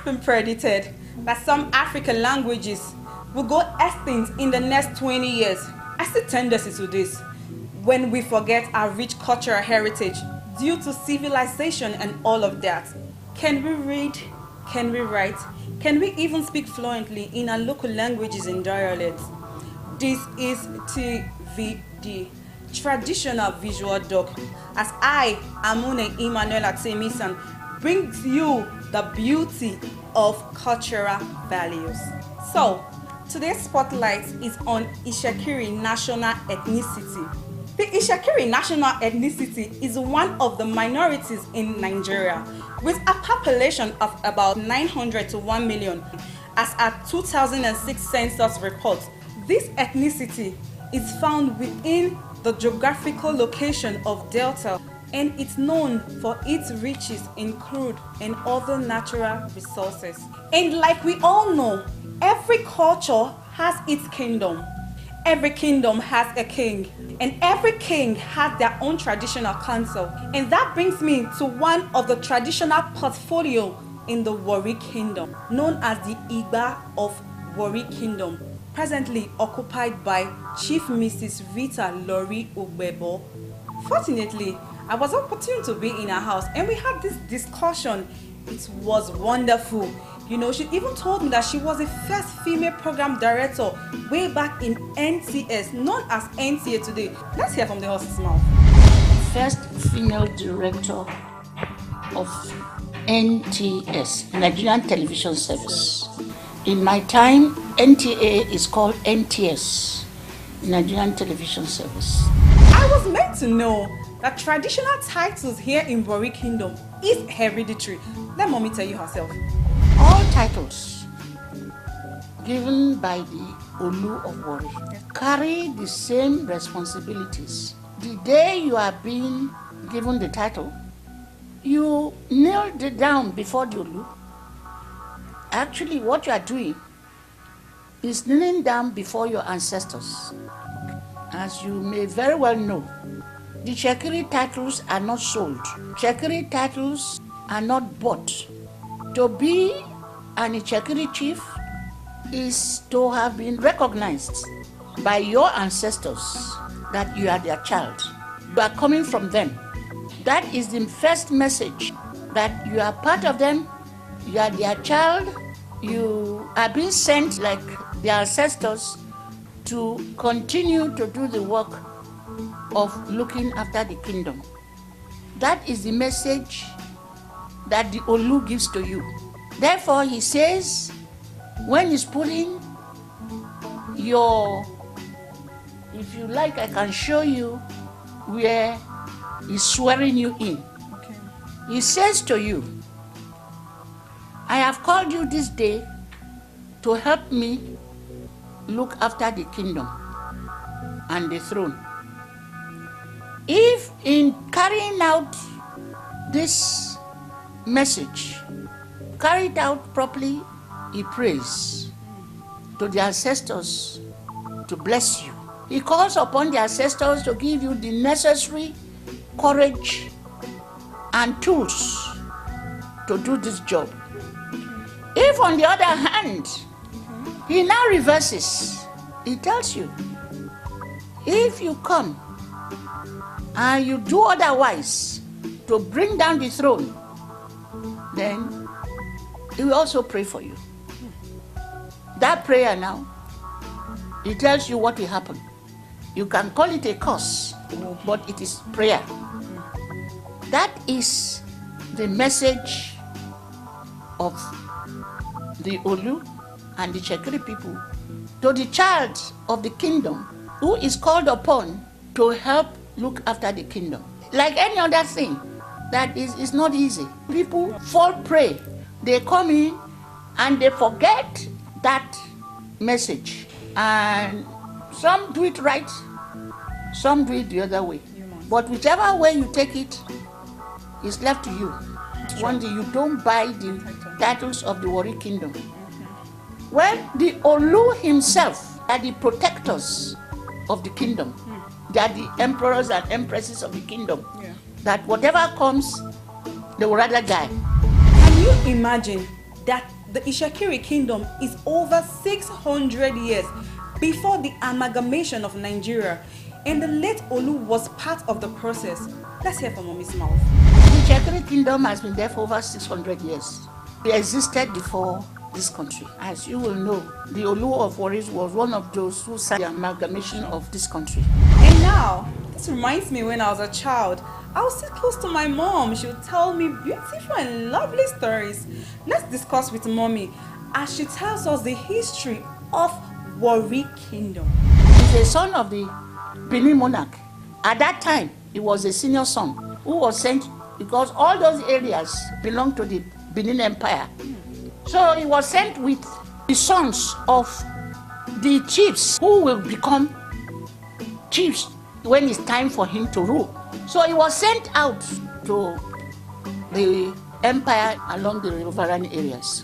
been predicted that some African languages will go extinct in the next 20 years. I see tendency to this when we forget our rich cultural heritage due to civilization and all of that. Can we read? Can we write? Can we even speak fluently in our local languages and dialects? This is TVD, Traditional Visual Doc, as I, Amune Emmanuel Atemisan, brings you the beauty of cultural values. So, today's spotlight is on Ishakiri national ethnicity. The Ishakiri national ethnicity is one of the minorities in Nigeria, with a population of about 900 to 1 million, as a 2006 census report. This ethnicity is found within the geographical location of Delta, and it's known for its riches in crude and other natural resources. And like we all know, every culture has its kingdom. Every kingdom has a king, and every king has their own traditional council. And that brings me to one of the traditional portfolio in the Warri Kingdom, known as the Igba of Warri Kingdom, presently occupied by Chief Mrs Rita Lori Ugbebo. Fortunately, I was opportune to be in her house and we had this discussion. It was wonderful. You know, she even told me that she was the first female program director way back in NTS, known as NTA today. Let's hear from the horse's mouth. First female director of NTS, Nigerian Television Service. In my time, NTA is called NTS, Nigerian Television Service. I was meant to know that traditional titles here in Warri Kingdom is hereditary. Let mommy tell you herself. All titles given by the Olu of Warri carry the same responsibilities. The day you are being given the title, you kneel it down before the Olu. Actually, what you are doing is kneeling down before your ancestors. As you may very well know, the Shekiri titles are not sold. Shekiri titles are not bought. To be an Ishakiri chief is to have been recognized by your ancestors that you are their child. You are coming from them. That is the first message, that you are part of them, you are their child, you are being sent like their ancestors to continue to do the work of looking after the kingdom. That is the message that the Olu gives to you. Therefore, he says, when he's putting your, if you like, I can show you where he's swearing you in. Okay. He says to you, I have called you this day to help me look after the kingdom and the throne. If in carrying out this message, carried out properly, he prays to the ancestors to bless you. He calls upon the ancestors to give you the necessary courage and tools to do this job. If on the other hand, he now reverses, he tells you, if you come and you do otherwise to bring down the throne, then he will also pray for you. That prayer now, he tells you what will happen. You can call it a curse, but it is prayer. That is the message of the Olu and the Shekiri people to the child of the kingdom who is called upon to help look after the kingdom. Like any other thing, that is not easy. People fall prey. They come in and they forget that message. And some do it right, some do it the other way. But whichever way you take it, is left to you. One day you don't buy the titles of the Warri Kingdom. Well, the Olu himself are the protectors of the kingdom. They are the emperors and empresses of the kingdom. That whatever comes, they will rather die. Can you imagine that the Ishakiri kingdom is over 600 years before the amalgamation of Nigeria, and the late Olu was part of the process. Let's hear from Mommy's mouth. The Ishakiri kingdom has been there for over 600 years. It existed before this country. As you will know, the Olu of Warris was one of those who signed the amalgamation of this country. And now, this reminds me when I was a child, I would sit close to my mom. She would tell me beautiful and lovely stories. Let's discuss with Mommy as she tells us the history of Warri Kingdom. He's a son of the Benin monarch. At that time, he was a senior son who was sent because all those areas belonged to the Benin Empire. So he was sent with the sons of the chiefs who will become chiefs when it's time for him to rule. So he was sent out to the empire along the riverine areas.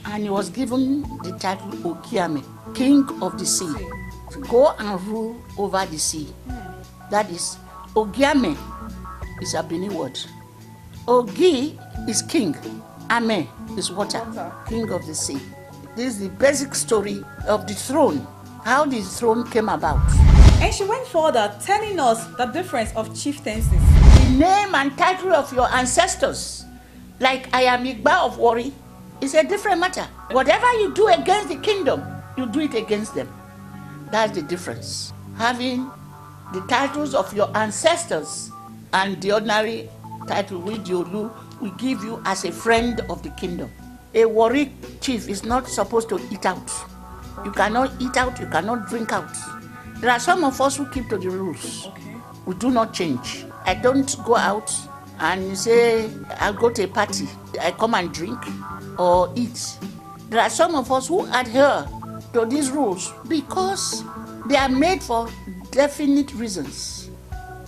And he was given the title Ogiame, King of the Sea, to go and rule over the sea. That is, Ogiame is a Benin word. Ogi is king. Ame is water, king of the sea. This is the basic story of the throne, how the throne came about. And she went further, telling us the difference of chieftaincies. The name and title of your ancestors, like I am Igba of Warri, is a different matter. Whatever you do against the kingdom, you do it against them. That's the difference. Having the titles of your ancestors and the ordinary title which the Olu will give you as a friend of the kingdom. A Warri chief is not supposed to eat out. You cannot eat out, you cannot drink out. There are some of us who keep to the rules. Okay. We do not change. I don't go out and say, I'll go to a party, I come and drink or eat. There are some of us who adhere to these rules because they are made for definite reasons.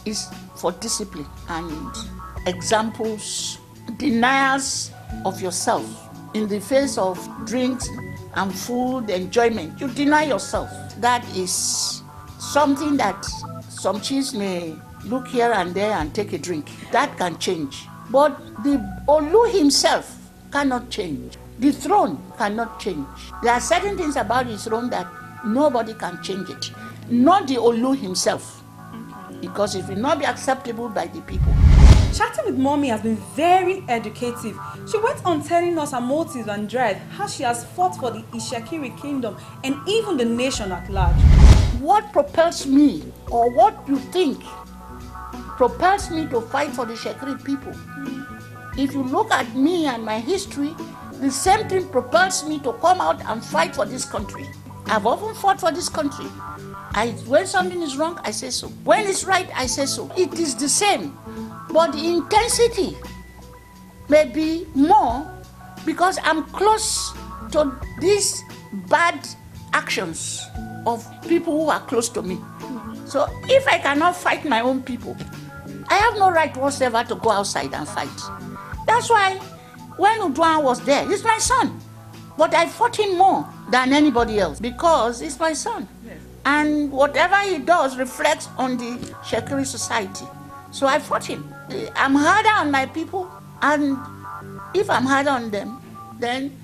It's for discipline and examples, denials of yourself in the face of drinks and food enjoyment. You deny yourself. That is something that some chiefs may look here and there and take a drink. That can change. But the Olu himself cannot change. The throne cannot change. There are certain things about the throne that nobody can change it. Not the Olu himself. Because it will not be acceptable by the people. Chatting with Mommy has been very educative. She went on telling us her motives and drive, how she has fought for the Ishakiri kingdom and even the nation at large. What propels me, or what you think propels me to fight for the Ishakiri people? If you look at me and my history, the same thing propels me to come out and fight for this country. I've often fought for this country. When something is wrong, I say so. When it's right, I say so. It is the same. But the intensity may be more because I'm close to these bad actions of people who are close to me. So if I cannot fight my own people, I have no right whatsoever to go outside and fight. That's why when Uduan was there, he's my son. But I fought him more than anybody else because he's my son. Yes. And whatever he does reflects on the Shekiri society. So I fought him. I'm harder on my people, and if I'm harder on them, then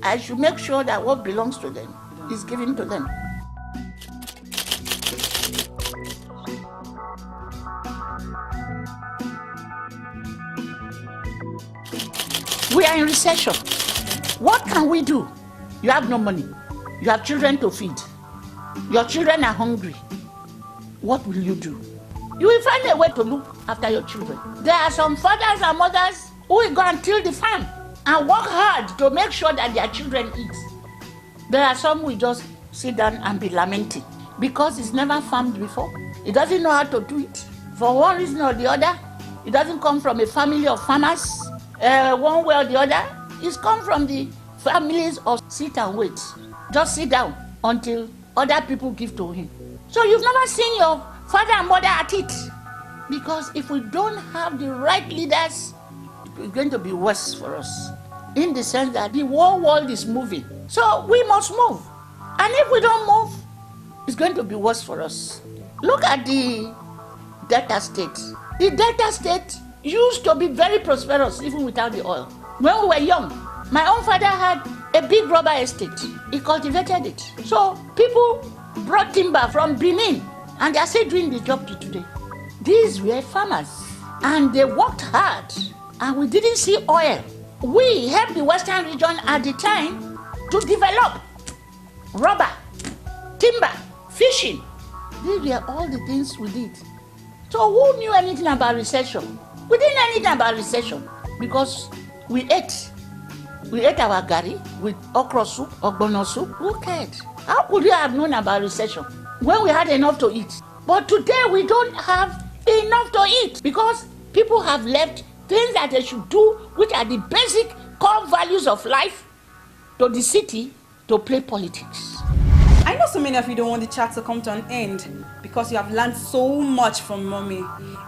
I should make sure that what belongs to them is given to them. We are in recession. What can we do? You have no money. You have children to feed. Your children are hungry. What will you do? You will find a way to look after your children. There are some fathers and mothers who will go and till the farm and work hard to make sure that their children eat. There are some who will just sit down and be lamenting because it's never farmed before. He doesn't know how to do it. For one reason or the other, he doesn't come from a family of farmers. One way or the other, he's come from the families of sit and wait. Just sit down until other people give to him. So you've never seen your father and mother at it. Because if we don't have the right leaders, it's going to be worse for us. In the sense that the whole world is moving. So we must move. And if we don't move, it's going to be worse for us. Look at the Delta State. The Delta State used to be very prosperous even without the oil. When we were young, my own father had a big rubber estate. He cultivated it. So people brought timber from Benin, and they are still doing the job to today. These were farmers, and they worked hard, and we didn't see oil. We helped the Western region at the time to develop rubber, timber, fishing. These were all the things we did. So who knew anything about recession? We didn't know anything about recession because we ate. We ate our gari with okra soup, ogbono soup. Who cared? How could we have known about recession when we had enough to eat? But today we don't have enough to eat because people have left things that they should do, which are the basic core values of life, to the city to play politics. I know so many of you don't want the chat to come to an end because you have learned so much from mommy.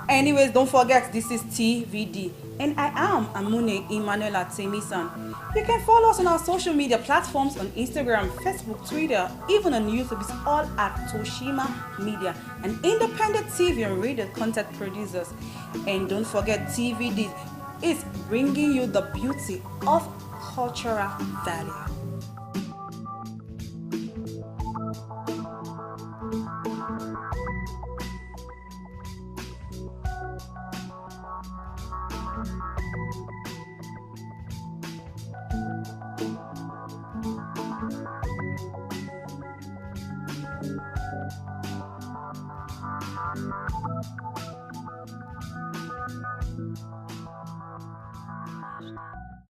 Anyways, don't forget this is TVD and I am Amune Emmanuela Temisan. You can follow us on our social media platforms on Instagram, Facebook, Twitter, even on YouTube. It's all at Toshima Media, an independent TV and radio content producers. And don't forget TVD is bringing you the beauty of cultural value.